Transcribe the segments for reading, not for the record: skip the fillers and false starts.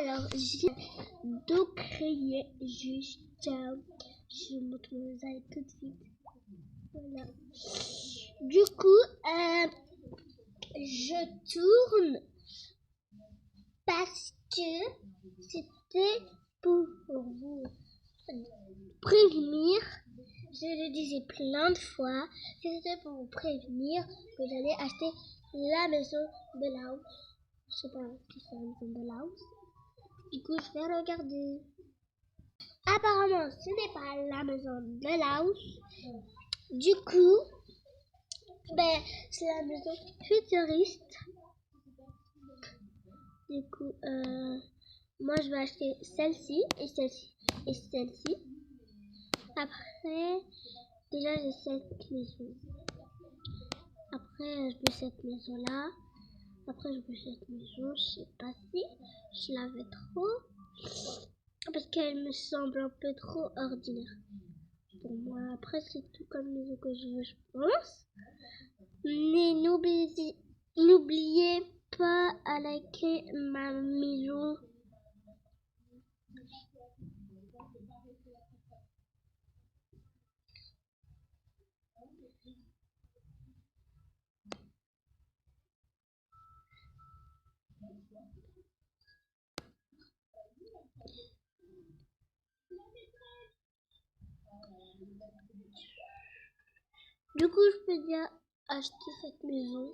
Alors, j'ai deux crayons juste. Je montre mon design tout de suite. Voilà. Du coup, je tourne parce que c'était pour vous prévenir. Je le disais plein de fois. C'était pour vous prévenir que j'allais acheter la maison de Laos. Je sais pas si c'est la maison de Laos. Du coup, je vais regarder. Apparemment, ce n'est pas la maison de Laos. Du coup, c'est la maison futuriste. Du coup, moi je vais acheter celle-ci et celle-ci et celle-ci. Après, déjà j'ai cette maison. Après, je veux cette maison-là. Après, je veux cette maison. Je sais pas si je la veux trop. Parce qu'elle me semble un peu trop ordinaire. Pour moi, après, c'est tout comme maison que je veux, je pense. Mais n'oubliez pas à liker ma maison. Du coup, je peux bien acheter cette maison.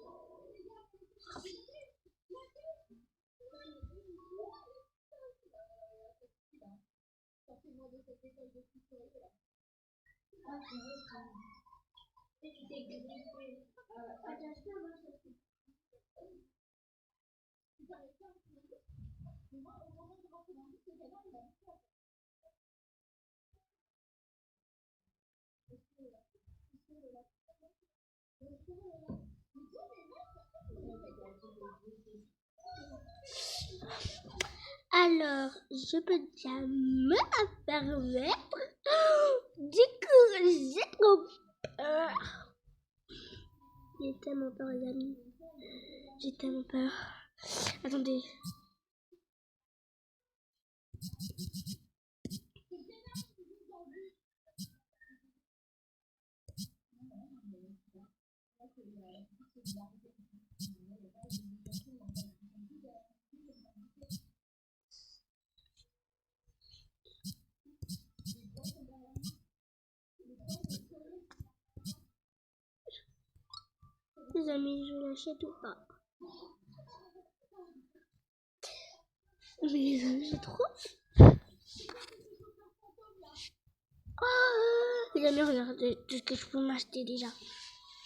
Alors, je peux déjà me la permettre. Du coup, j'ai trop peur. J'ai tellement peur, les amis. J'ai tellement peur. Attendez. Les amis, je l'achète ou pas? Mais les amis, j'ai trop. Oh, les amis, regardez tout ce que je peux m'acheter déjà.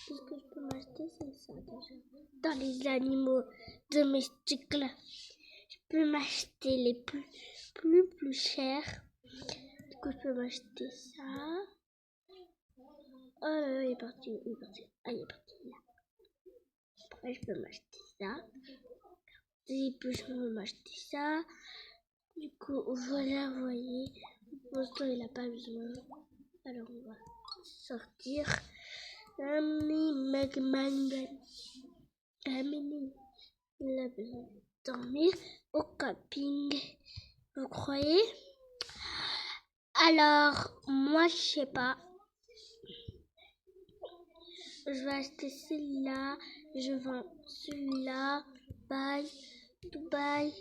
Tout ce que je peux m'acheter, c'est ça déjà. Dans les animaux domestiques là, je peux m'acheter les plus chers. Du coup, je peux m'acheter ça. Oh là là, il est parti. Ah, il est parti là. Après, je peux m'acheter ça. Et puis, je peux m'acheter ça. Du coup, voilà, vous voyez. Pour l'instant, il n'a pas besoin. Alors, on va sortir. Il a besoin de dormir au camping. Vous croyez? Alors, moi, je sais pas. Je vais acheter celui-là. Je vends celui-là. Bye. Bye.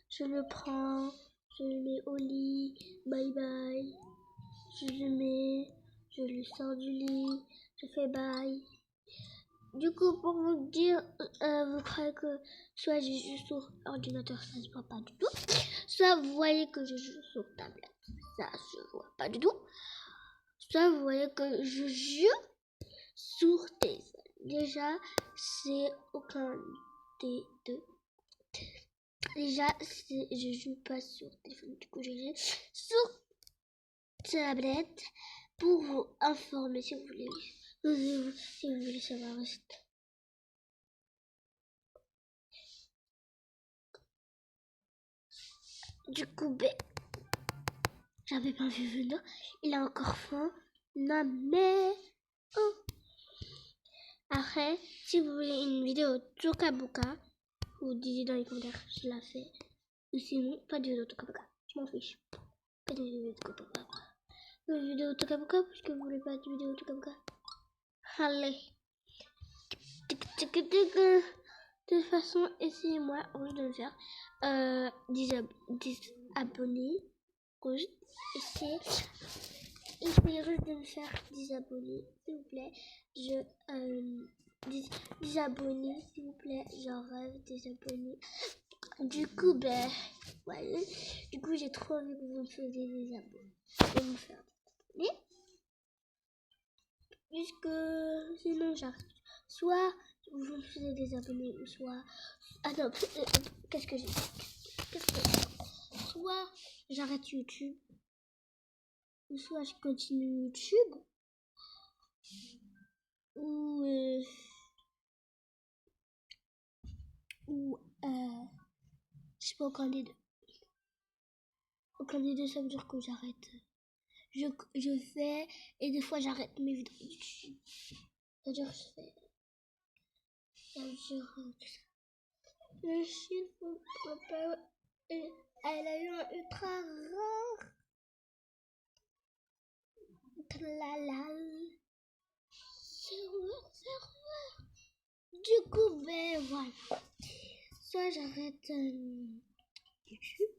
Je le prends. Je le mets au lit. Bye bye. Je le mets. Je le sors du lit. Je fais bye. Du coup, pour vous dire, vous croyez que soit je joue sur ordinateur, ça se voit pas du tout. Soit vous voyez que je joue sur tablette, ça se voit pas du tout. Soit vous voyez que je joue sur téléphone. Déjà, c'est aucun des deux. Déjà, je joue pas sur téléphone. Du coup, je joue sur tablette pour vous informer si vous voulez. Si vous voulez savoir. Du coup, j'avais pas vu venir. Il a encore faim. Non, mais. Oh. Après, si vous voulez une vidéo Tokabuka, vous dites dans les commentaires, je la fais. Ou sinon, pas de vidéo Toka Boka. Je m'en fiche. Pas de vidéo Toka Boka. Pas de vidéo Toka Boka parce que vous voulez pas de vidéo Toka Boka. Allez. De toute façon, essayez-moi rouge de me faire 10 abonnés. Rouge. Essayez juste de me faire 10 abonnés, s'il vous plaît. 10 abonnés, s'il vous plaît. J'en rêve des abonnés. Du coup, voilà. Du coup, j'ai trop envie que vous me faisiez des abonnés. Et me faire des abonnés. Puisque sinon, j'arrête. Soit vous me faisiez des abonnés, ou soit. Ah non, qu'est-ce que j'ai dit? Soit j'arrête YouTube, ou soit je continue YouTube, ou je sais pas, aucun des deux. Aucun des deux, ça veut dire que j'arrête. Je fais, et des fois j'arrête mes vidéos YouTube. C'est-à-dire que je fais. C'est-à-dire tout ça. Le chiffre, papa, elle a eu un ultra rare. Tralala. Serveur. Du coup, voilà. Soit j'arrête YouTube,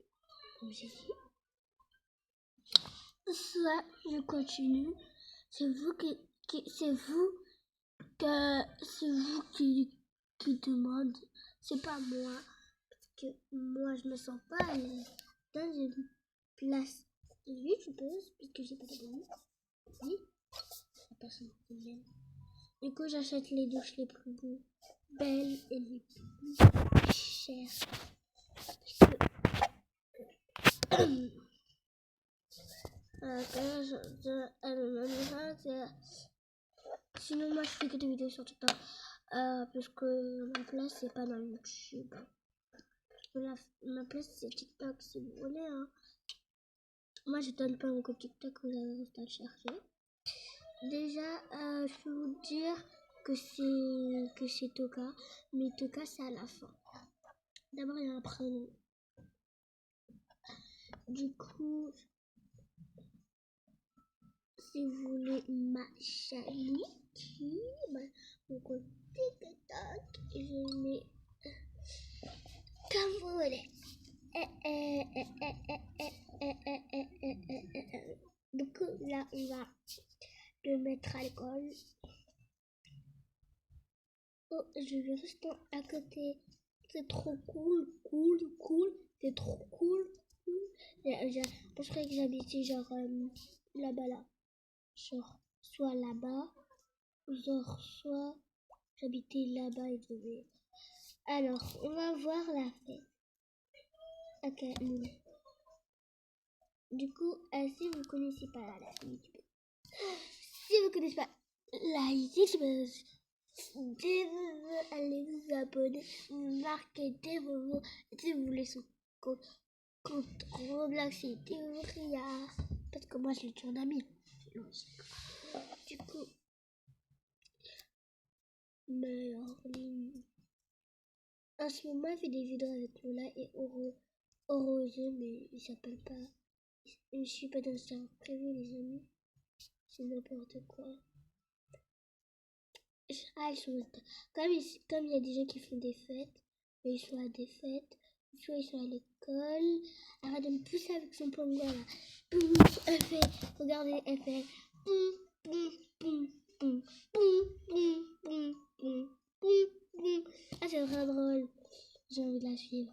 comme j'ai dit. Soit je continue. C'est vous qui demande. C'est pas moi. Parce que moi, je me sens pas dans une place de youtubeuse, puisque j'ai pas d'abonnés. Oui, la personne qui m'aime. Du coup, j'achète les douches les plus belles et les plus chères. Sinon, moi, je fais que des vidéos sur TikTok. Parce que ma place, c'est pas dans YouTube. Ma place, c'est TikTok, si vous voulez. Hein. Moi, je donne pas mon code TikTok, vous avez juste à le chercher. Déjà, je peux vous dire que c'est Toka, mais Toka, c'est à la fin. D'abord, il y a un prénom. Du coup, si vous voulez ma chaîne, mon compte TikTok, je mets comme vous voulez. Du coup, là, on va le mettre à l'école. Oh, je vais rester à côté. C'est trop cool. C'est trop cool. Je crois que j'habitais genre là-bas, là. Genre, soit là-bas, genre, soit j'habitais là-bas et je vais. Alors, on va voir la fête. Ok, du coup, si vous connaissez pas la YouTube, si vous connaissez pas la YouTube, allez vous abonner, marquez des mots, si vous voulez son compte Roblox, c'est Théoria, parce que moi je l'ai toujours d'amis. Du coup, mais en ce moment, il fait des vidéos avec Lola et Rose, mais il s'appelle pas. Je suis pas dans ça prévu, les amis. C'est n'importe quoi. Ah, ils sont. Comme il y a des gens qui font des fêtes, mais ils sont à des fêtes, soit ils sont à l'école. Arrête de me pousser avec son pongo là. Elle fait. Regardez, elle fait. Ah, c'est vraiment drôle. J'ai envie de la suivre.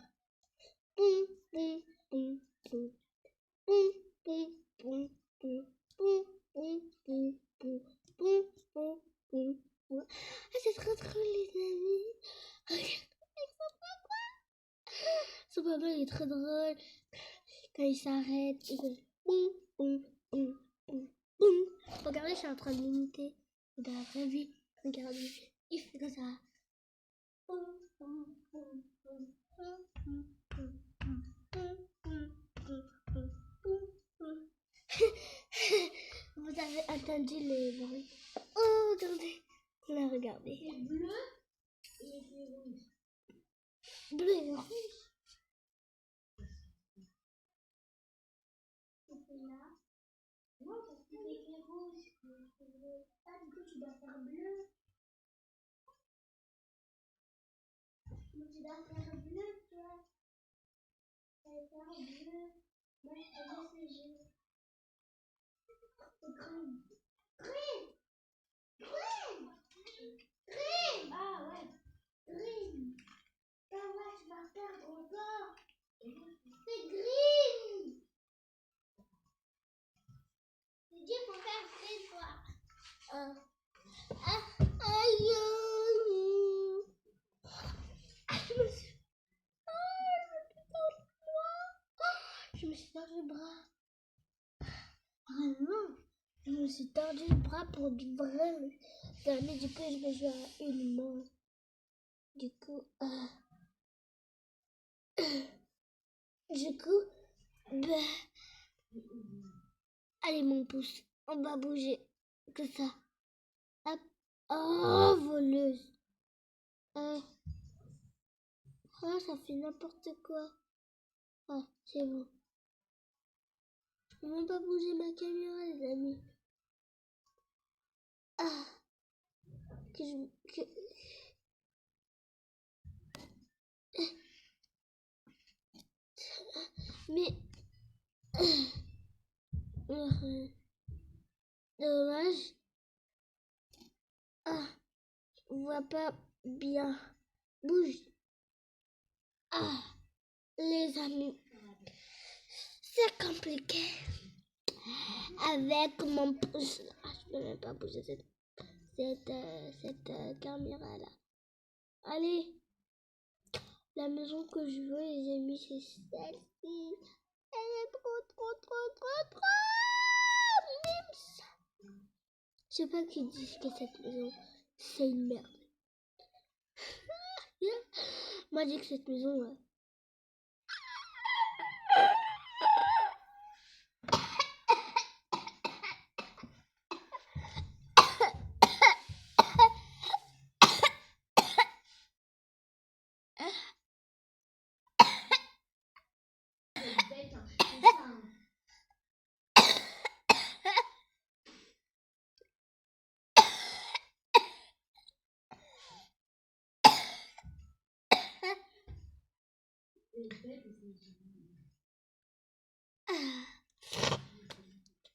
Ah, c'est trop drôle, les amis. Son papa, il est très drôle. Quand il s'arrête, il fait Regardez, je suis en train de l'imiter. Dans la vraie vie, regardez, il fait comme ça. Vous avez entendu les bruits. Oh, regardez. Là, regardez. Il est bleu et il est rouge. Bleu et rouge. là. Non, parce qu'il est écrit rouge. Ah, du coup, tu dois faire bleu. Mais tu dois faire bleu, toi. Tu dois faire bleu. Moi, je te laisse les jeux. C'est green. Green! Green! Green! Ah ouais. Green. Ça va, tu vas perdre encore. C'est green. J'ai dit faut faire green, toi. Aïe. Je me suis... Je me suis tordu le bras. Vraiment. Je me suis tordu le bras pour du vrai. Mais du coup, je vais jouer à une main. Du coup, bah, allez mon pouce, on va bouger. Que ça. Hop. Oh, voleuse. Oh, ça fait n'importe quoi. Oh, c'est bon. On va pas bouger ma caméra, les amis. Ah, mais dommage. Ah, on voit pas bien. Bouge. Ah, les amis, c'est compliqué. Avec mon pouce. Ah, je peux même pas bouger cette caméra-là. Allez, la maison que je veux, les amis, c'est celle-ci. Elle est trop mimes. Je sais pas qui dit que cette maison, c'est une merde. Moi, je dis que cette maison, ouais.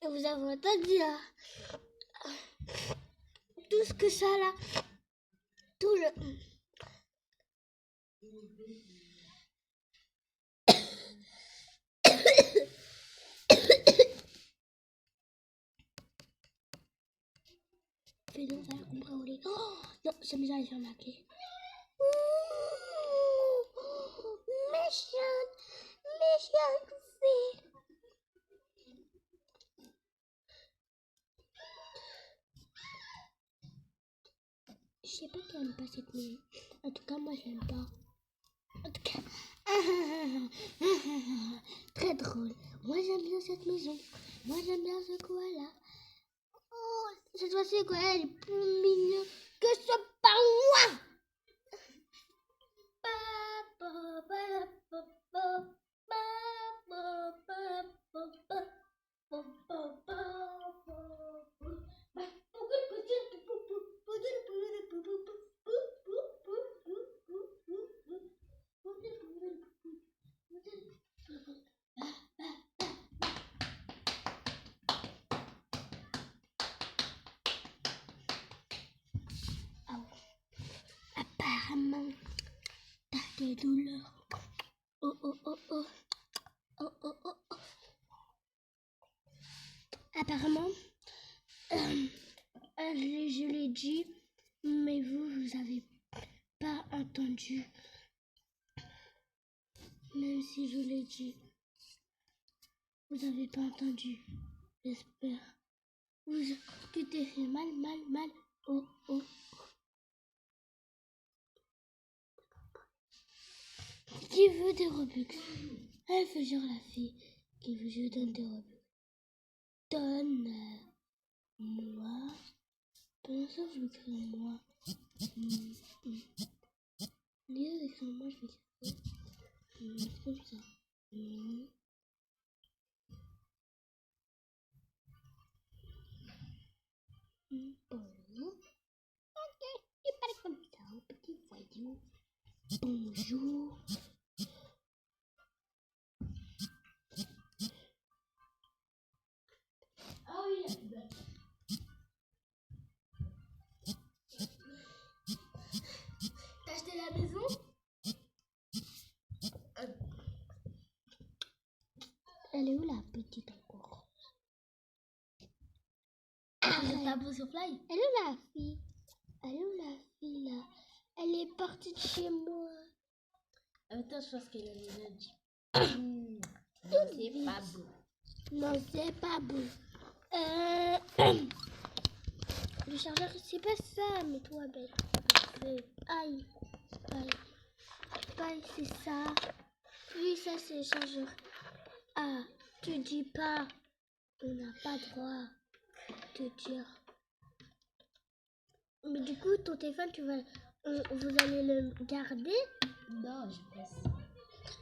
Et vous avez entendu là, tout ce que ça là, tout le... Mais non, ça va comprendre au lit. Oh non, ça me fait remarquer. Méchante fille. Je sais pas qui aime pas cette maison. En tout cas, moi, je l'aime pas. En tout cas, très drôle. Moi, j'aime bien cette maison. Moi, j'aime bien ce koala. Oh, cette fois-ci, le koala est plus mignon que ce pingouin. Apparemment, t'as des douleurs. Oh, oh, oh, oh. Oh, oh, oh, oh. Apparemment, je l'ai dit, mais vous avez pas entendu. Même si je l'ai dit, vous avez pas entendu. J'espère. Tu t'es fait mal. Oh, oh. Qui veut des Robux? Elle fait genre la fille qui veut que je donne des Robux. Donne-moi. Pendant ça, je vais écrire moi. Lieu d'écrire moi, je vais écrire comme ça. Bonjour. Ah oui, t'as acheté la maison? Elle est où la petite encore? Le tableau sur Fly? Elle est où la fille? Elle est où la fille là? Elle est partie de chez moi. Attends, je pense qu'elle a déjà dit. Non, c'est pas beau. Non, c'est pas beau. Le chargeur, c'est pas ça, mais toi, bête. Aïe, aïe, aïe, c'est ça. Oui, ça, c'est le chargeur. Ah, tu dis pas. On n'a pas droit de dire. Mais du coup, ton téléphone, vous allez le garder? Non, je pense.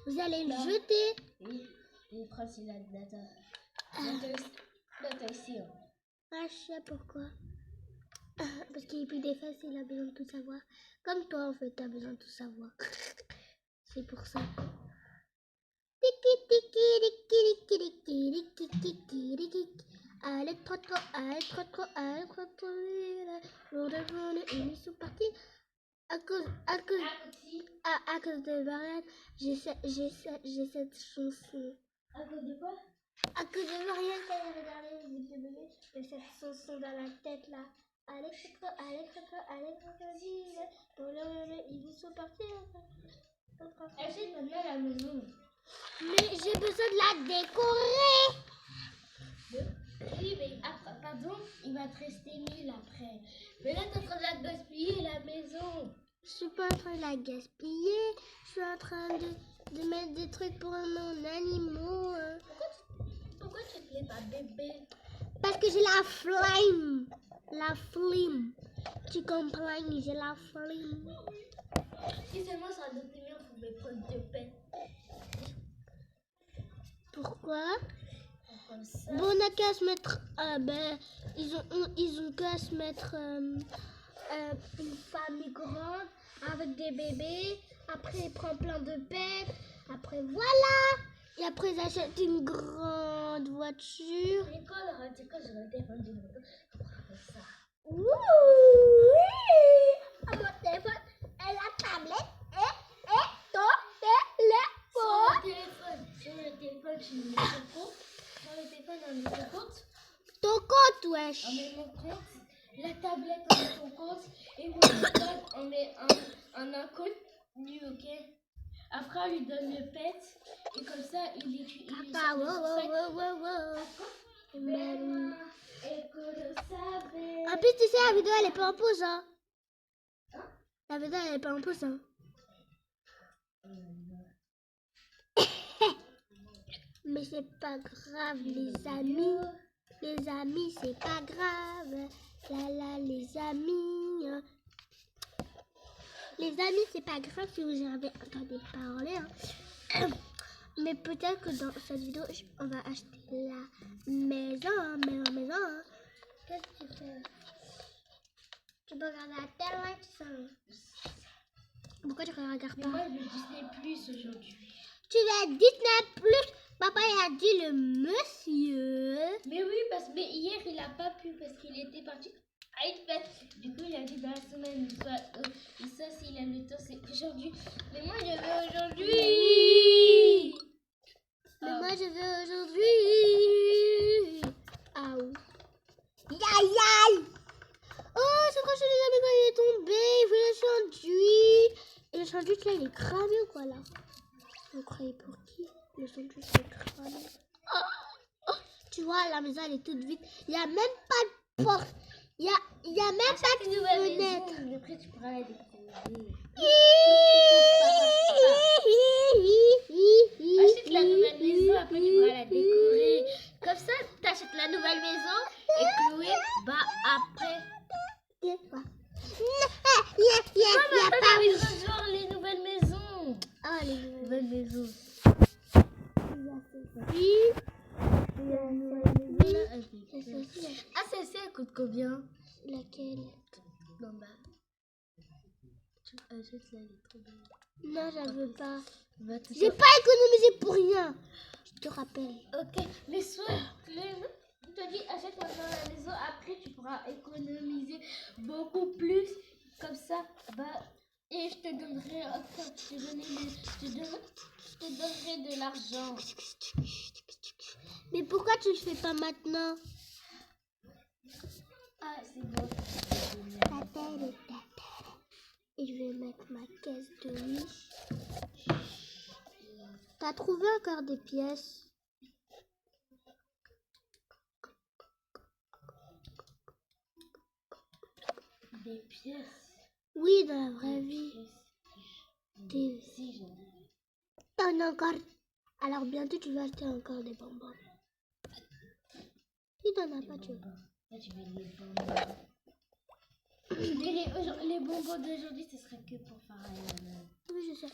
Vous allez le Non. jeter? Oui, et France, il a de data ici. Hein. Ah, je sais pourquoi. Parce qu'il est plus des fesses, il a besoin de tout savoir. Comme toi, en fait, t'as besoin de tout savoir. C'est pour ça. Allez, trop, allez, trop, allez, trop, ils sont partis. À cause de Marianne, j'ai cette chanson. À cause de quoi? À cause de Marianne, quand elle regardait les bébés, j'ai cette chanson dans la tête là. Allez, crocodile, ils sont partis. Achète maintenant la maison. Mais j'ai besoin de la décorer. Oui, mais après, pardon, il va te rester 1000 après. Mais là, t'es en train de la gaspiller la maison. Je suis pas en train de la gaspiller. Je suis en train de mettre des trucs pour mon animaux. Pourquoi tu te mets pas bébé? Parce que j'ai la flemme. La flemme. Tu comprends, j'ai la flemme. Si seulement ça a donné mieux, on pouvait prendre 2 peines. Pourquoi? Comme ça. Bon, on a qu'à se mettre. Ils ont qu'à se mettre une famille grande avec des bébés. Après, ils prennent plein de pets. Après, voilà. Et après, ils achètent une grande voiture. L'école, j'aurais été vendu une moto. Ça. Oui. À mon téléphone et la tablette et ton téléphone. Sur le téléphone, je mets mon compte. Sur le téléphone, on met ton compte. Ton compte, wesh. On met mon compte. La tablette, on met ton compte. Et mon téléphone, on met un compte nu, ok? Après, on lui donne le pet. Et comme ça, il écrit. Papa, wow. En plus, tu sais, la vidéo, elle est pas en pause, hein. La vidéo, elle est pas en pause, hein. Mais c'est pas grave, les amis. Les amis, c'est pas grave. Les amis. Les amis, c'est pas grave si vous avez entendu parler, hein. Mais peut-être que dans cette vidéo, on va acheter la maison, hein. Qu'est-ce que tu fais? Tu peux regarder la télé, tu sais. Pourquoi tu ne regardes pas? Moi, je veux Disney Plus aujourd'hui. Tu vas Disney Plus? Papa, il a dit le monsieur. Mais oui, mais hier, il a pas pu parce qu'il était parti à une fête. Du coup, il a dit dans la semaine, et ça, s'il a le temps, c'est aujourd'hui. Mais moi, je veux aujourd'hui. Mais moi, je veux aujourd'hui. Ah oui. Aïe. Oh, c'est quand je les amis quand il est tombé. Il fait le sandwich. Et le sandwich, là, il est cramé ou quoi, là? Vous croyez pour qui? Le sandwich, il est cramé. Oh, tu vois, la maison, elle est toute vide. Il n'y a même pas de porte. Il y a même pas de fenêtre. Mais après, tu pourras la découvrir. Achète la nouvelle maison, après tu pourras la décorer. Comme ça, tu achètes la nouvelle maison et Chloé, après. Il J'ai envie de rejoindre les nouvelles maisons. Ah, les Nouvelles maisons. Ah, celle-ci, elle coûte combien? Laquelle? Non, bah. Tu achètes là, elle est trop belle. Non, j'en veux pas. Va tout J'ai ça. pas économisé pour rien. Je te rappelle. Ok, mais soit, je te dis, achète maintenant la maison, après tu pourras économiser beaucoup plus. Comme ça, bah, et je te donnerai, je te donnerai de l'argent. Mais pourquoi tu le fais pas maintenant? Ah, c'est bon. Et je vais mettre ma caisse de riche. T'as trouvé encore des pièces? Des pièces. Oui, dans la vraie vie. Des... Si, j'en ai. T'en as encore. Alors bientôt tu vas acheter encore des bonbons. Si t'en as pas, tu veux. Là, tu veux les bonbons. Les bonbons d'aujourd'hui, ce serait que pour Farah. Oui, je sais.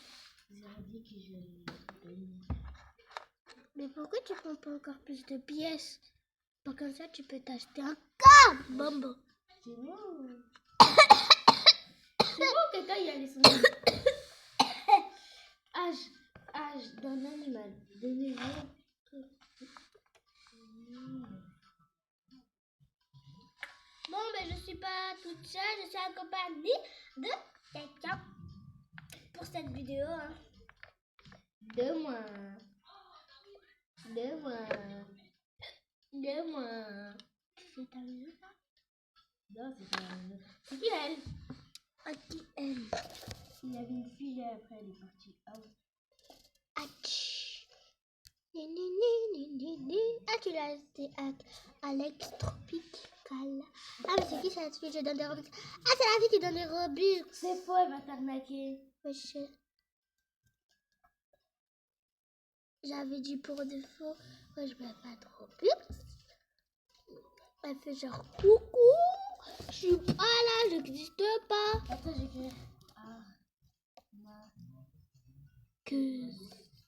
J'aurais dit que je les donne. Mais pourquoi tu prends pas encore plus de pièces? Pour comme ça, tu peux t'acheter encore bonbon. C'est bon. C'est bon, quelqu'un y a les sons. Âge d'un animal. De niveau. Bon, mais je suis pas toute seule, je suis accompagnée de quelqu'un pour cette vidéo. Hein. De moi. C'est ta maison? Non, c'est pas un autre. C'est qui elle? Ah, qui elle? Il y avait une fille et après elle est partie. Ah oui. Atch. Ah, tu l'as acheté à Alex Tropical. Ah, mais c'est qui cette fille? Je donne des Robux. Ah, c'est la fille qui donne des Robux. C'est faux, elle va t'arnaquer. Wesh. J'avais dit pour défaut. Moi, je mets pas de Robux. Elle fait genre coucou. Je suis pas là, j'existe pas. Attends, j'écris.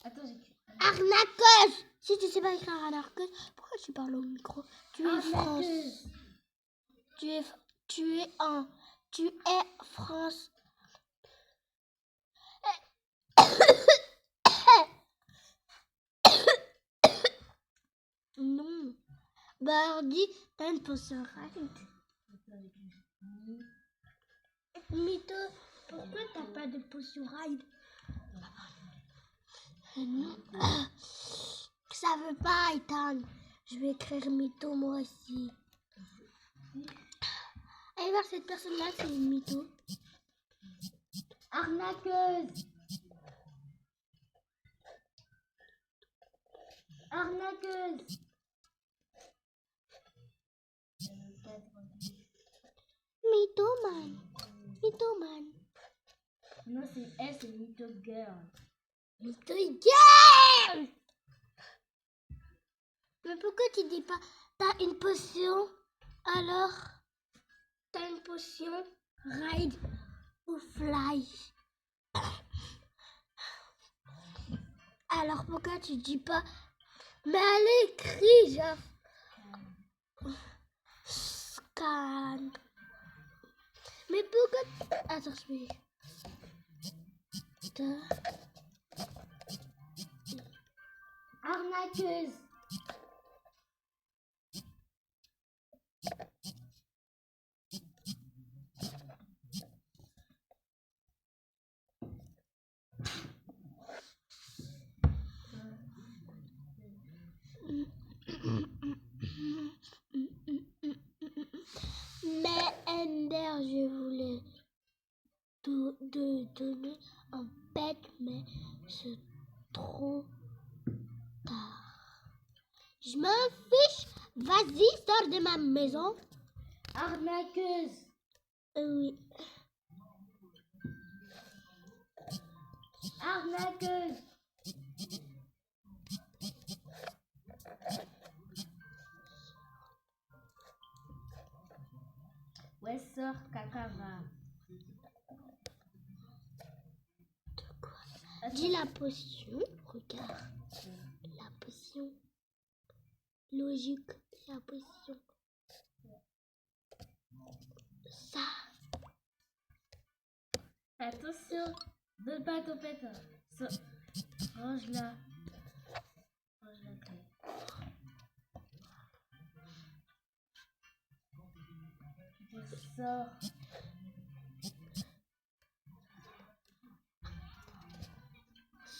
Attends, j'écris. Arnaqueuse. Si tu sais pas écrire arnaqueuse, pourquoi tu parles au micro? Tu es France. Tu es France. Non. Bah, on dit, t'as une potion ride. Mytho, pourquoi t'as pas de potion ride? Non. Ça veut pas, Ethan. Je vais écrire mytho moi aussi. Allez voir cette personne-là, c'est une mytho. Arnaqueuse. Arnaqueuse. Mythoman. Mythoman. Non, c'est elle, c'est Mytho Girl. Mytho girl. Mais pourquoi tu dis pas t'as une potion? Alors, t'as une potion ride ou fly? Alors pourquoi tu dis pas? Mais elle écrit genre scan. Mais pourquoi? Attends, je vais. Arnaqueuse. Mais Ender, je voulais te donner un pet, mais c'est trop tard. Je m'en fiche. Vas-y, sors de ma maison. Arnaqueuse. Oui. Arnaqueuse. Ouais, sors, Kakava. Dis la potion. Regarde. La potion. Logique. La potion. Ça. Attention. Donne pas ton pète. Range-la. Range-la. Sors.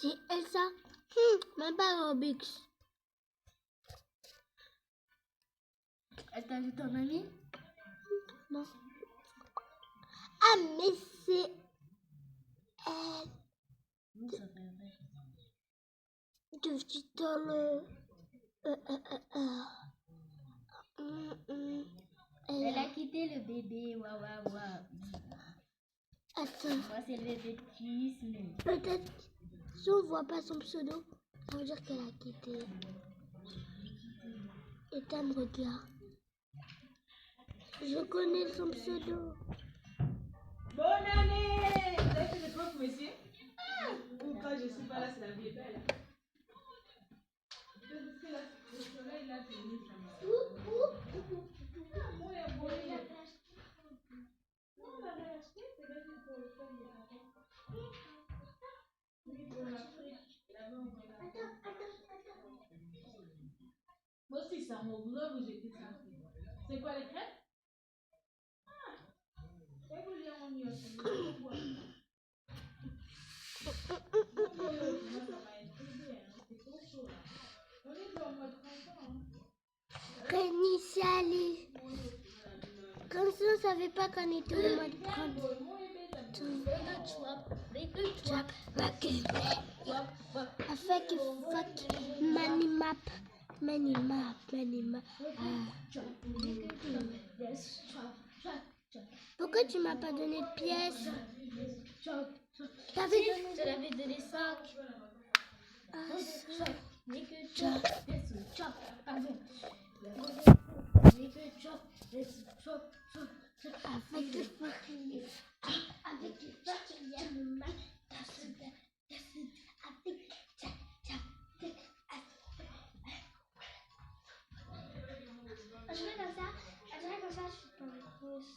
C'est Elsa. Même pas Robux. Elle t'a vu ton ami? Non. Ah, mais c'est elle. Ça fait vrai. De petit dans le... Elle a quitté le bébé. Waouh, waouh, waouh. Attends. Moi, c'est le bébé de kiss, mais... Peut-être si on voit pas son pseudo, ça veut dire qu'elle a quitté. Et elle me regarde. Je connais son pseudo. Bonne année! Vous avez fait des trucs, monsieur? Ou quand je suis pas là, c'est la vie est belle. Parce que là, le soleil, là, c'est venu, ça m'a... Moi, il y a bon, il y a... Non, on l'avait acheté, c'est là pour le faire, il y a pas. Oui, pour l'Afrique. Là-bas, on va là. Attends. Moi aussi, ça m'a voulu vous jeter ça. C'est quoi les crêpes? Et vous les en y aussi. Réinitialiser. Comme si on savait pas qu'on était au mois de prendre. Avec fuck manimap. Pourquoi tu m'as pas donné de pièces? T'avais donné... Je l'avais donné 5. Je fais comme ça, je suis pas grosse.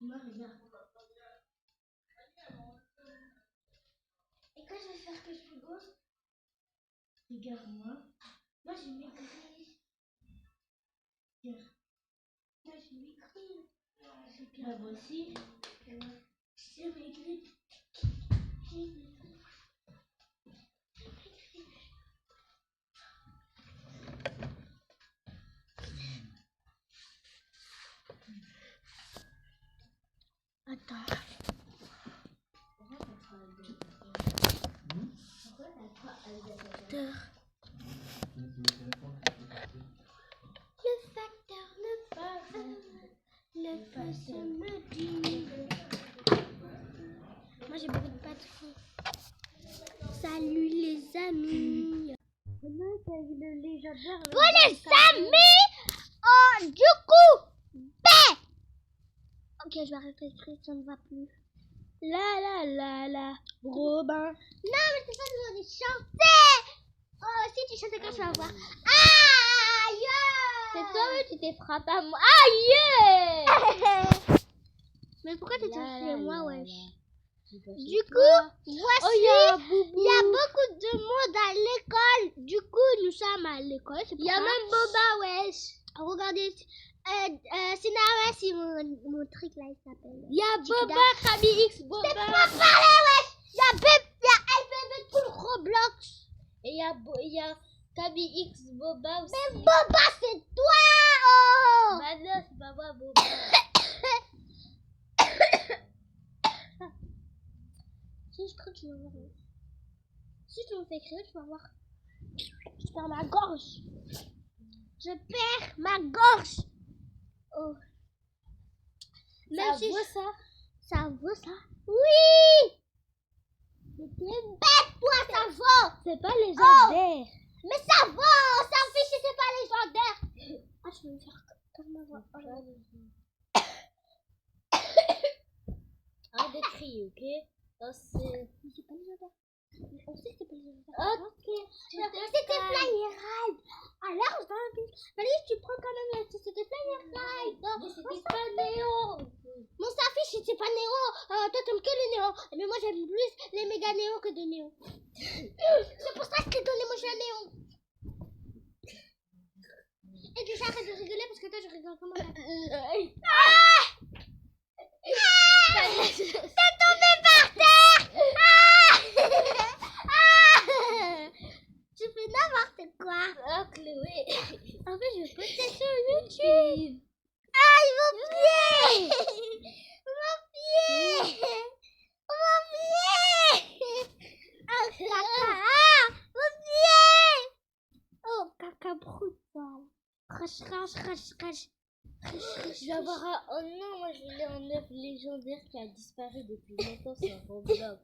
Moi, regarde. Et quand je vais faire que je suis grosse, Regarde-moi. moi je m'écris. Regarde. Moi je m'écris. Regarde, moi aussi. Je m'écris. Attends. Le facteur ne pas. Le facteur me dit. Moi j'ai beaucoup de patrouilles. Salut les amis. Bon les amis, du coup, ok, je vais arrêter d'écrire, ça ne va plus. La, Robin. Non, mais c'est pas de chanter. Oh, si tu chantes quand tu vas voir. Aïe. C'est toi, mais tu t'es frappé à moi. Aïe. Mais pourquoi t'es chez moi, wesh? Du coup, voici, il y a beaucoup de monde à l'école. Du coup, nous sommes à l'école. Il y a même Boba, wesh. Regardez, c'est mon truc là, il s'appelle. Il y a Boba, Kabi X, Boba. C'est pas parler, wesh. Il y a LBB, tout le Roblox. Et il y a Kabi X Boba aussi. Mais Boba, c'est toi, oh. Bah non, c'est pas moi, Boba. Si je crie, tu vas voir. Si tu me fais crier, tu vas voir. Je perds ma gorge. Je perds ma gorge. Oh. Même Ça vaut ça? Ça vaut ça? Oui. Mais t'es bête, toi, ça vaut. C'est pas légendaire. Oh. Mais ça vaut. Ça fiche si c'est pas légendaire. Ah, je vais me faire comme ma voix. Arrête de crier, ok? Ça, c'est... Mais c'est pas légendaire. On sait que c'est pas légendaire. Ok. C'était Flyer Ride. Alors, je vais Valérie, tu prends quand même c'était Flyer Ride. Mais c'était pas Néo. Mon s'affiche, c'était pas Néo. quoi? Oh, Chloé. En fait, je peux tester sur YouTube. Aïe, mon pied! Mon pied! Mon pied! Oh, caca! Mon pied! Oh, caca brutal. Crash, crash, crash, crash. Je vais avoir un... Oh non, moi je voulais un œuf légendaire qui a disparu depuis longtemps sur Roblox.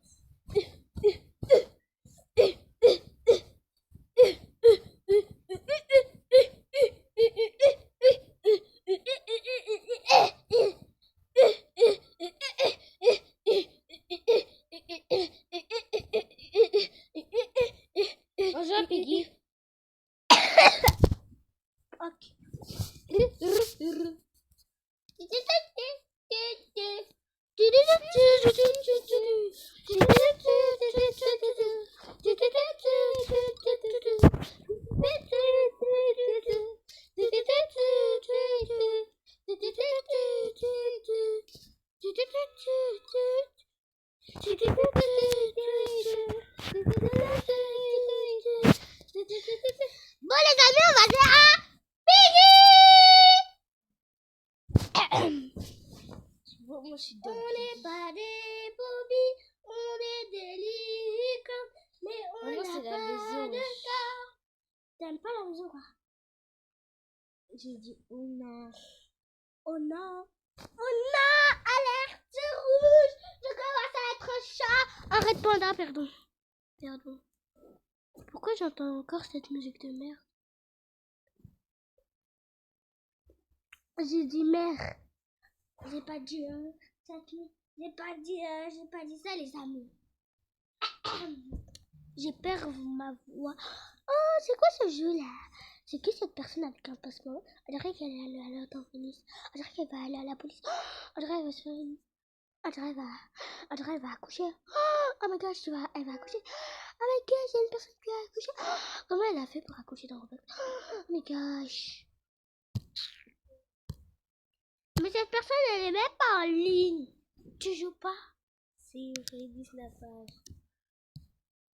Bonjour Piggy. Bon les amis, on va faire un Piggy. Bon, moi je suis On dedans. n'est pas des bobbies, on est des licornes, mais on Moi, n'a c'est la pas maison. de corps. T'aimes pas la maison quoi? J'ai dit oh non. Oh non! Oh non! Alerte rouge! Je commence à être chat! Arrête panda, pardon. Pardon. Pourquoi j'entends encore cette musique de merde? J'ai dit merde. J'ai pas dit j'ai pas dit ça les amis. J'ai peur ma voix. Oh, c'est quoi ce jeu là? C'est qui cette personne avec un passeport? On dirait qu'elle est allée à l'auto-police. On dirait qu'elle va aller à la police. On dirait qu'elle va se faire une... On dirait qu'elle va accoucher. Oh my gosh, elle va accoucher. Oh my gosh, il y a une personne qui a accouché. Comment elle a fait pour accoucher dans Roblox? Oh my gosh. Mais cette personne, elle est même pas en ligne. Tu joues pas? Si, Redis la page.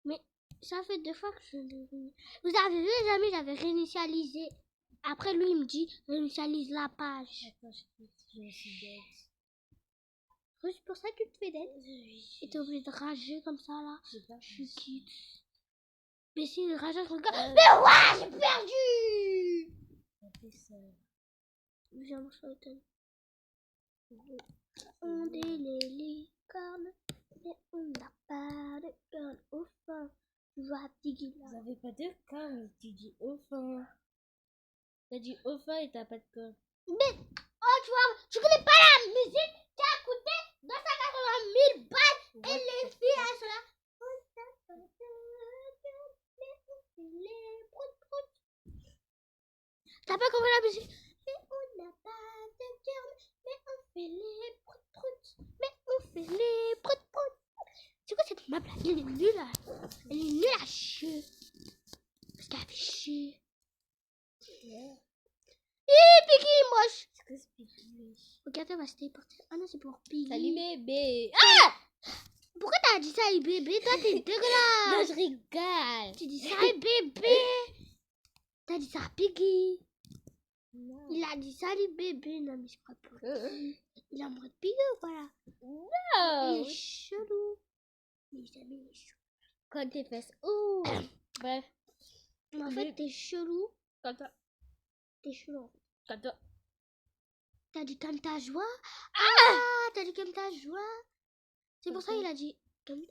Mais ça fait 2 fois que je l'ai vu. Vous avez vu les amis, j'avais réinitialisé. Après lui, il me dit, réinitialise la page. Attends, je me suis bête. C'est pour ça que tu te fais d'aide. Et t'es obligé de rager comme ça là. J'ai pas Je quitte. Mais si le rageur regarde. Euh. Mais ouais, j'ai perdu! fait ça. Viens, je t'aime. On est les licornes, mais on n'a pas de cornes au fond. Tu vois, Piggy là. Vous avez pas de corps, mais tu dis au fond. T'as dit au fond et t'as pas de corps. Mais, oh, tu vois, tu connais pas la musique qui a coûté 280 000 balles et les filles, elles sont là. T'as pas compris la musique? Mais on n'a pas de cœur, mais on fait les prout-prout. Mais on fait les prout-prout. C'est quoi cette map là? Elle est nulle là. Elle est nulle à chier. Parce qu'elle fait chier. Piggy, moche. C'est quoi ce Piggy? Regardez, on va se téléporter. Ah non, c'est pour Piggy. Salut bébé. Pourquoi t'as dit salut bébé? Toi, t'es dégueulasse. Non, je rigole. Tu dis salut bébé. T'as dit ça à Piggy. Non. Il a dit salut bébé. Non, mais je crois pas. Il a en mode Piggy ou voilà. Il Non. est chelou. Les amis, il est chelou. Quand tes fesses. Ouh. Bref. Mais en fait, t'es chelou. Quand toi. T'es chelou. Quand toi. T'as dit comme ta joie. Ah, t'as dit comme ta joie. C'est pour ça qu'il a dit comme...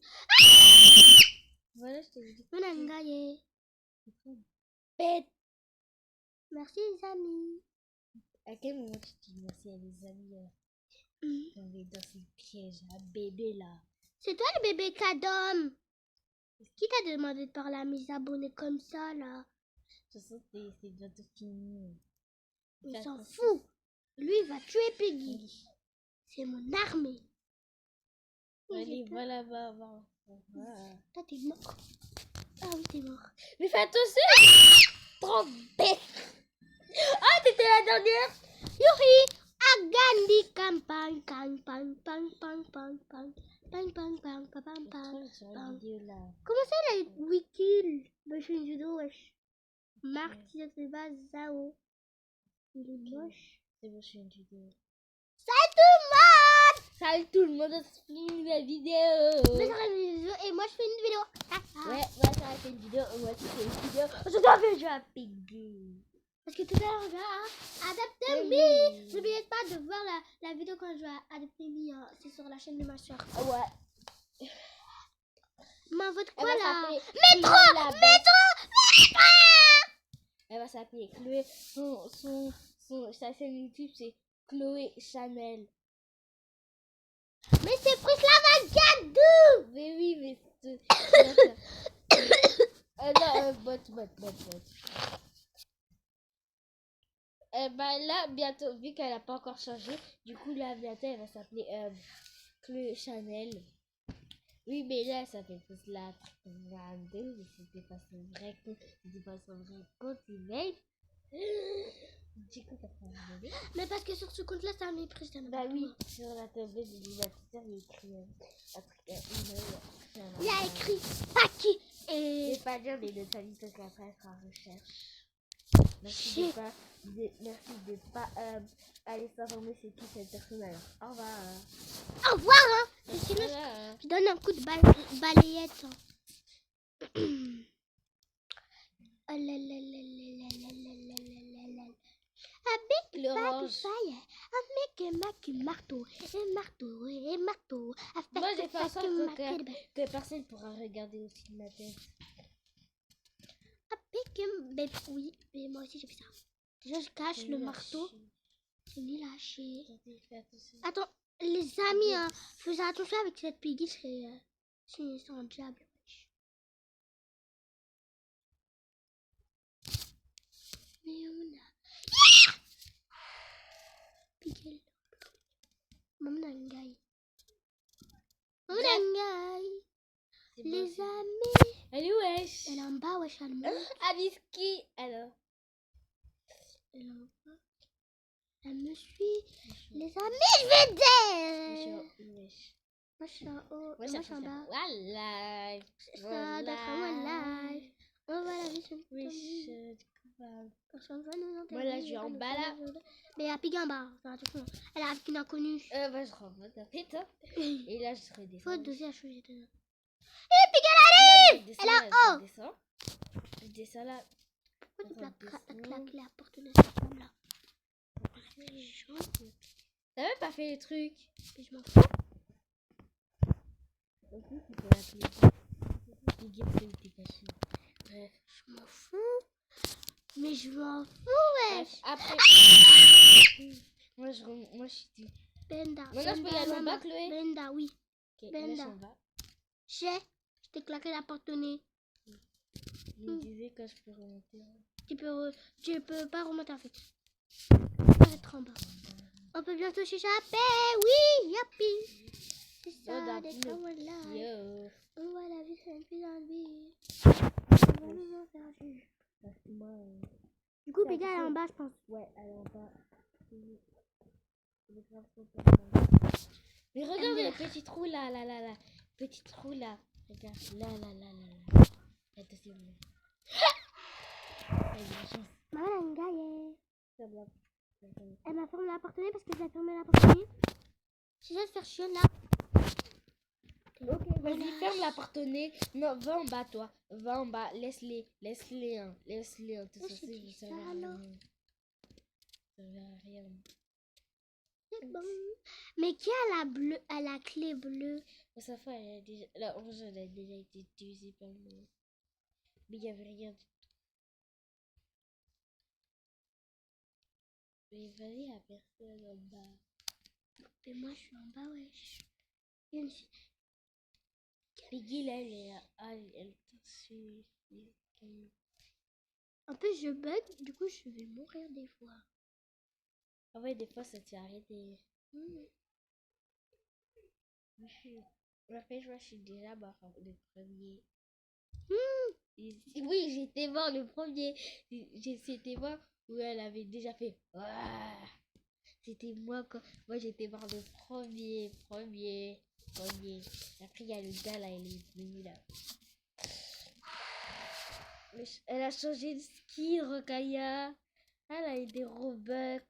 Voilà, je t'ai dit. On a gagné. Pète. Merci les amis. À quel moment tu dis merci à les amis on est dans ces pièges à bébé là. C'est toi le bébé Kadom. Qui t'a demandé de parler à mes abonnés comme ça là? De toute façon, c'est bientôt fini. Il s'en fout. Lui il va tuer Piggy. C'est mon armée. Allez, va là-bas, va. Toi t'es mort. Ah oui t'es mort. Mais fais attention. Trop bête. Ah t'étais la dernière. Youhi. Agandi campagne. Pang pang pang pang pang pang. Pang pang pang pang pang pang. Sur la vidéo là. Comment ça il a eu 8 kills? Bah je fais une judo wesh. Marc-Tiret-du-bas Zao. Il est moche. C'est bon, je fais une vidéo. Salut tout le monde! Salut tout le monde, on se fait une nouvelle vidéo. Mais ça fait une vidéo et moi je fais une vidéo. Ouais, moi ça fait une vidéo, moi je fais une vidéo. Aujourd'hui on fait jouer à Piggy. Parce que tout à l'heure, on va adapter Me. N'oubliez pas de voir la vidéo quand je vais adapter Me. Hein. C'est sur la chaîne de ma soeur. Ouais. M'envoie Elle quoi va là? s'appeler Métro! Chloé la Bête. Métro! Elle va s'appeler Chloé. Sa chaîne YouTube c'est Chloé Chanel. Mais c'est Frisk la Gadou! Mais oui, mais c'est. Non, bot. Bah là, bientôt, vu qu'elle n'a pas encore changé, du coup, là, bientôt, elle va s'appeler Chloé Chanel. Oui, mais là, elle s'appelle plus la 22, mais c'était pas son vrai compte, c'était pas son vrai compte email. Du coup, t'as pas regardé. Mais parce que sur ce compte là, c'est un mépris. Bah oui, sur la tablette de l'utilisateur, il y a écrit un truc, email. Il a écrit Paki Je et. vais pas dire les détails parce qu'après, elle fera recherche. Merci de pas aller s'informer c'est qui cette personne alors. Au revoir. Au revoir, hein! Et sinon, je donne un coup de balayette. Hein. Oh là là là là là là là là là là. Avec L'orange. faille, avec un marteau, et marteau, et marteau. Moi j'ai fait en sorte que personne ne pourra regarder au-dessus de ma tête. Avec ben oui, mais moi aussi j'ai fait ça. Déjà je cache le marteau. C'est nul à chier. Attends, les amis, hein, faisez attention avec cette Piggy, c'est un diable. Mais on a... Piggy. Maman Nangai. Maman Nangai. Les amis. Elle est wesh. Elle est en bas, wesh, elle monte. Abiski. Alors. Elle est en bas. Elle me suit. Les amis, je vais dire. Wesh. Moi je suis en haut. Moi Moi je suis en bas. Voilà. Ça doit être vraiment live. On va la vie sur Wesh. personne va nous Moi là je suis en bas là. Mais il y a Piggy en bas. Attention. Elle est avec une inconnue. Bah je rentre ta tête. Et là je serai descendu. Faut doser à changer de. Et Piggy elle arrive. Elle est en haut. Je descends là. Pourquoi tu plaques la porte de cette femme là? T'as même pas fait les trucs. Mais je m'en fous. Ok, tu peux l'appeler. Piggy après il était caché. Bref. Je m'en fous. Mais je m'en fous, wesh. Après. Moi je suis. Benda. Maintenant je peux y aller en bas, Chloé. Benda, oui. Ok, Benda. là je bas. Je t'ai claqué la porte au nez. Je me disais quand je peux remonter. Tu peux pas remonter en fait. Tu peux être en bas. On peut bientôt s'échapper. Oui, yappi. C'est ça, des là. Yo. On voit la vie, c'est un peu dans la vie. On va nous en faire du. Du coup, Piggy elle est en bas, je pense. Ouais, elle est en bas. Mais regarde le petit trou là. Petit trou là. Regarde, là. Attention. Maman a une gaille. Ça va. Elle m'a fermé la porte au nez parce que j'ai fermé la porte au nez. J'essaie de faire chier là. Ok, vas-y, ferme la porte au nez. Non, va en bas, toi. Va en bas. Laisse-les. Hein. Tout ça, ça sert à rien. Ça sert à rien. C'est bon. Mais qui a la clé bleue? Ça fait, elle a déjà... La orange, elle a déjà été utilisée par moi. Mais il n'y avait rien du tout. Mais vas-y, à personne en bas. Mais moi, je suis en bas, wesh. Piggy, là, elle est là. Elle suit. En plus, je bug, du coup, je vais mourir des fois. Ah ouais, des fois, ça t'est arrêté. En fait, je suis déjà mort le premier. Oui, j'étais mort le premier. C'était moi où elle avait déjà fait. C'était moi quand. Moi, j'étais mort le premier. Après, il y a le gars là, il est venu là. Elle a changé de ski, Rokaya. Elle a eu des Robux.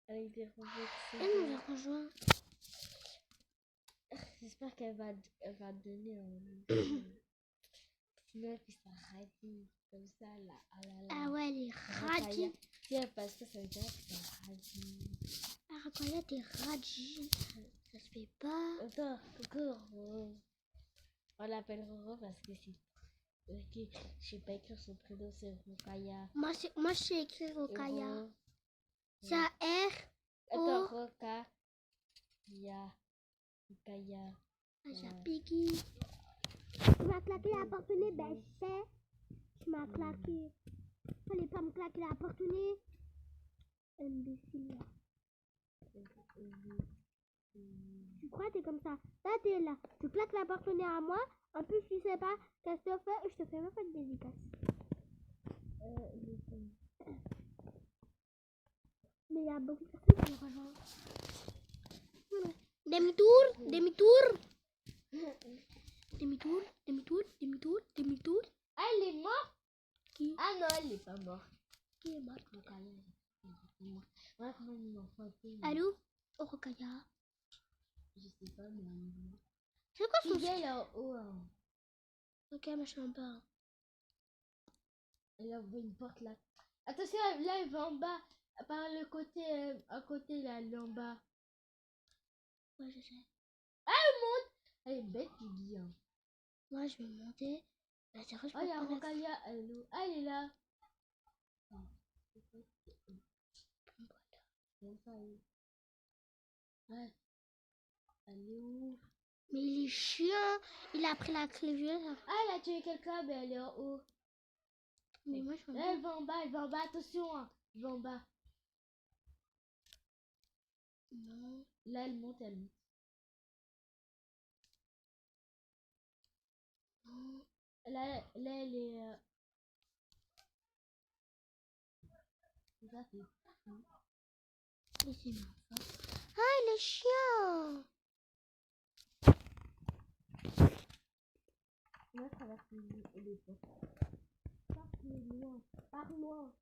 Elle a eu des Robux. Elle nous a rejoint. J'espère elle va donner un. Sinon, elle fait sa radie. Comme ça, là. Ah là là. Ah ouais, elle est Rokaya. radie. Si elle passe pas, ça veut dire qu'elle est radie. Ah, Rokaya, t'es radie. Ça se fait pas. Attends, coucou Roro. On l'appelle Roro parce que c'est. Ok, je sais pas écrire son prénom, c'est Rokaya. Moi, je sais écrire Rokaya. Roro. C'est un R. Attends, Rokaya. Rokaya. Ah, j'ai un Piggy. Tu m'as claqué la porte au nez, ben je sais. Tu m'as claqué. Fallait pas me claquer la porte au nez. Imbécile. Tu crois t'es comme ça. Là, t'es là. Tu claques la porte au nez à moi. En plus, tu sais pas qu'est-ce que je te fais. Je te fais même pas de dédicace. Mais il y a beaucoup de personnes qui me rejoignent. Demi-tour, demi-tour. Demi-tour, demi-tour, demi-tour, demi-tour. Ah, elle est morte? Qui? Ah non, elle est pas morte. Qui est mort? Rokaya. Ouais, comment ils m'ont frappé? Allô? Oh, Rokaya. Je sais pas, mais elle est morte. C'est quoi son Fidèle en haut. Hein. Ok, machin pas. Elle a ouvert une porte là. Attention, là, elle va en bas. Par le côté, à côté là, elle est en bas. Ouais, je sais. Elle est bête, Piggy. Hein. Moi, je vais monter. Là, c'est vrai, je Oh, peux il y a pas la- Rokaya. Elle est où? Ah, elle est là. Ah, c'est quoi, c'est ça, elle est- Ouais. Elle est où? Mais il est chiant. Il a pris la clé vieille. Ah, elle a tué quelqu'un, mais elle est en haut. Mais moi, je Là, vais elle va en bas, elle va en bas. Attention, hein. Elle va en bas. Non. Là, elle monte, elle monte. Non. Là, elle est. Ça, c'est. Laissez-moi ça. Ah, il est chiant. Moi, ça va finir. Elle est pas. Par loin. Par loin.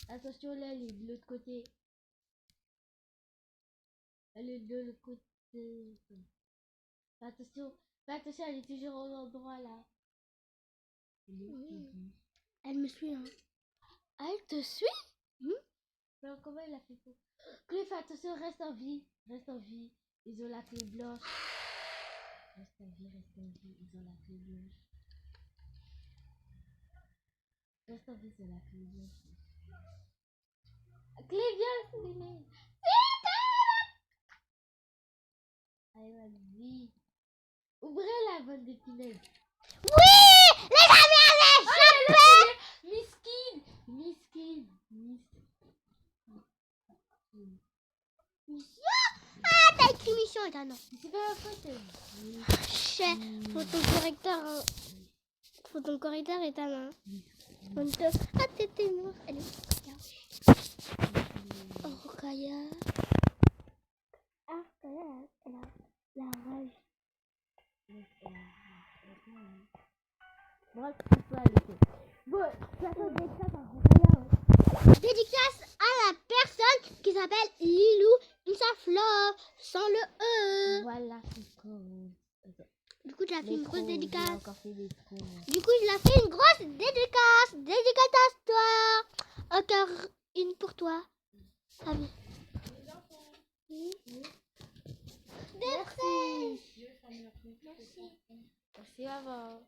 Attention, là, elle est de l'autre côté. Elle est de l'autre côté. Attention. Fais attention, elle est toujours au endroit là. Elle me suit, hein. Ah, elle te suit? Alors, comment elle a fait ça? Clé, fais attention, reste en vie. Reste en vie. Ils ont la clé blanche. Reste en vie, reste en vie. Ils ont la clé blanche. Reste en vie, c'est la clé blanche. Clé, viens, Clé. Allez, vas-y. Ouvrez la bonne d'épinette. Oui! Les amis, allez! Miskin. Miskin. Mission? Ah, t'as écrit mission et t'as non. C'est pas la faute. Chais, faut ton correcteur. Hein. Faut ton correcteur et ta main. On te... Ah, t'étais mort. Elle est où? Oh, Rokaya. Ah, Rokaya, elle a la rage. Bref, tu peux aller. Bon, j'attends dédicace à Rokaya. Dédicace à la personne qui s'appelle Lilou Insaflove sans le E. Voilà, c'est con. Du coup, tu as fait une grosse dédicace. Encore fait des trous. Du coup, je l'ai fait une grosse dédicace. Dédicace à toi. Encore une pour toi. Ah bien. Merci. Merci. Merci, maman.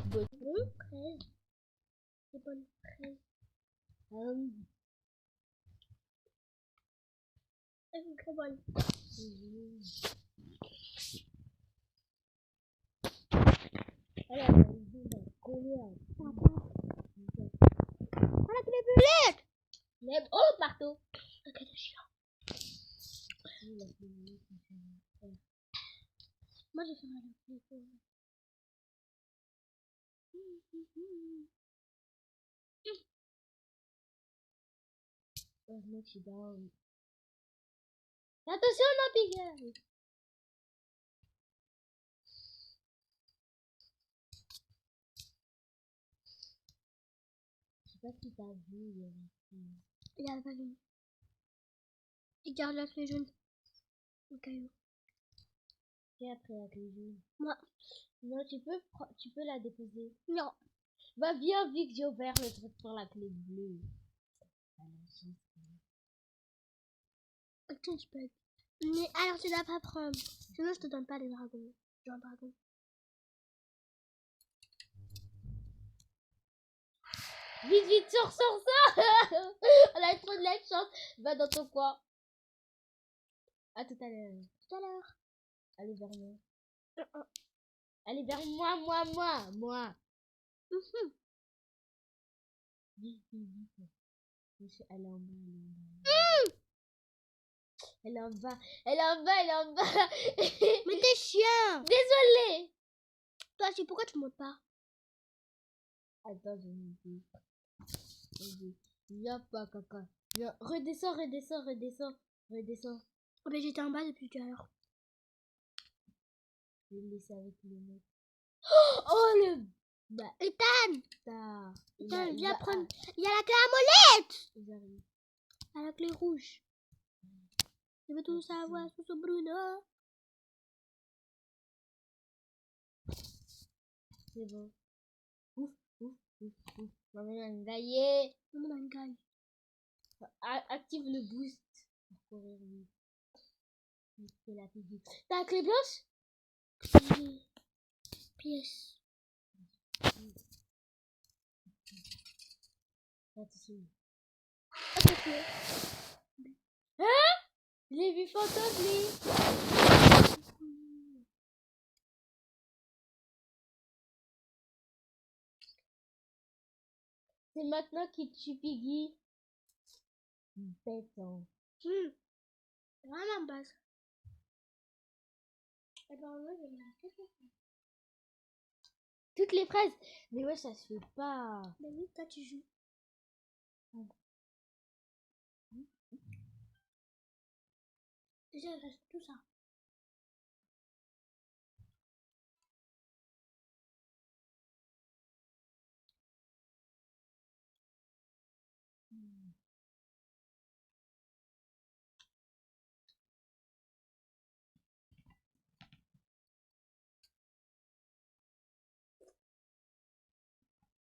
Bonne fraise. C'est bonne fraise. Elles sont trop bonnes. Alors, combien? Ah, la clé bleue. Oh, partout. Ok, de chien. Moi, je ferai la clé bleue. Attention, non, Piggy. sais pas si t'as vu. Il y a le ballon. Il garde la clé jaune. Ok. Et après la clé jaune. Moi. Non, tu peux la déposer. Non. Va bien vite, j'ai ouvert le truc pour la clé bleue. Attends, tu peux. Mais alors, tu dois pas prendre. Sinon, je te donne pas les dragons. J'ai un dragon. Vite, vite, sors. On a trop de la chance. Va dans ton coin. À tout à l'heure. Tout à l'heure. Allez vers moi. Allez vers moi. Vite. Elle est en bas. Elle est en bas. Mais t'es chien. Désolée. Toi, pourquoi tu montes pas? Attends, je me dis. Viens pas, caca. Viens. Redescends. Oh, ben, j'étais en bas depuis tout à l'heure. Je vais le laisser avec le mec. Oh, le... Bah, Ethan, ça. viens prendre. Il y a la clé à molette. Ils arrivent. À la clé rouge. Je veux tout savoir sur ce Bruno. C'est bon. Ouf. Maman a gaillé. Maman a une gagne. Active le boost. Pour courir vite. C'est la petite. T'as la clé blanche? Pièce. Attention. Hein? Je l'ai vu fantôme, C'est maintenant qu'il tue Piggy. Bête, hein. Vraiment basse. Eh ben, moi, je vais me Toutes les fraises. Mais ouais, ça se fait pas. Mais oui, toi, tu joues. Déjà, il reste tout ça.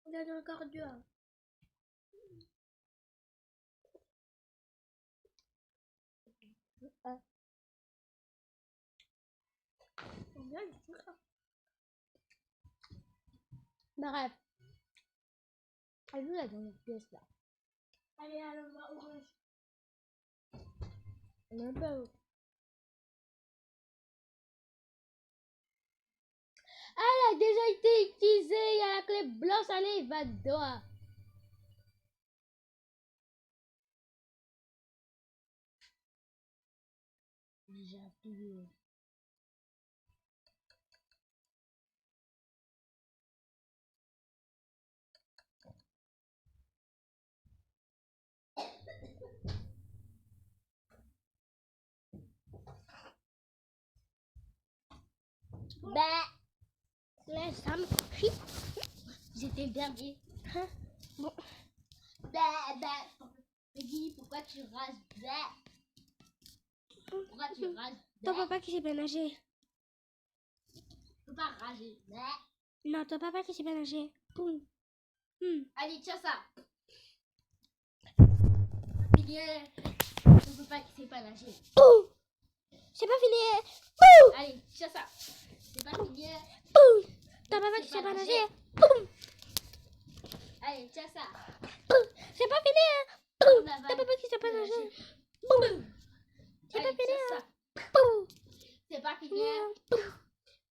Il y en a encore deux. Hein. Bien, tout ça. Bref. Elle joue la dernière pièce là. Allez, alors, on va orange. Elle est un peu. Elle a déjà été utilisée. Il y a la clé blanche. Allez, va dehors. J'ai appuyé. Bah, Laisse ça me chie. j'étais bien dit. Hein? Bon. Peggy, pourquoi tu rases? Bah. Pourquoi tu rases? Ton papa qui sait pas nager. Je peux pas rager. Bah. Non, ton papa qui sait pas nager. Boum. Allez, tiens ça. Bien. Je peux pas qu'il sait pas nager. Boum. C'est pas fini. Boum. Allez, tiens ça. C'est pas fini. Boum. Ton papa qui sait pas nager. Boum. Allez, tiens ça. Boum. C'est pas fini. Boum. Ton papa qui sait pas nager. Boum. C'est pas fini. ça. Boum. C'est pas fini. Boum.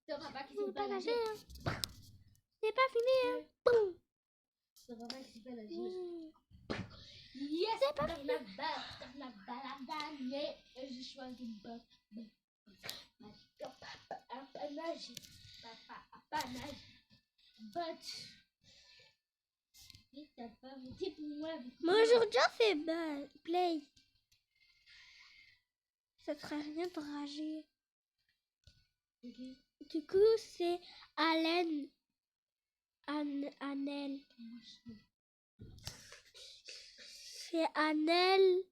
Ton papa qui C'est sait pas pas nager. nager. C'est pas fini. Boum. Ton papa qui sait pas nager. Mmh. Yes, C'est pas dans la balade, je choisis une bonne. Papa a pas nagé. Papa a pas nagé. But. Et t'as pas voté pour moi. Moi, aujourd'hui, on fait play. Ça ne sert à rien de rager. Du coup, c'est Allen. Anel. C'est Annelle.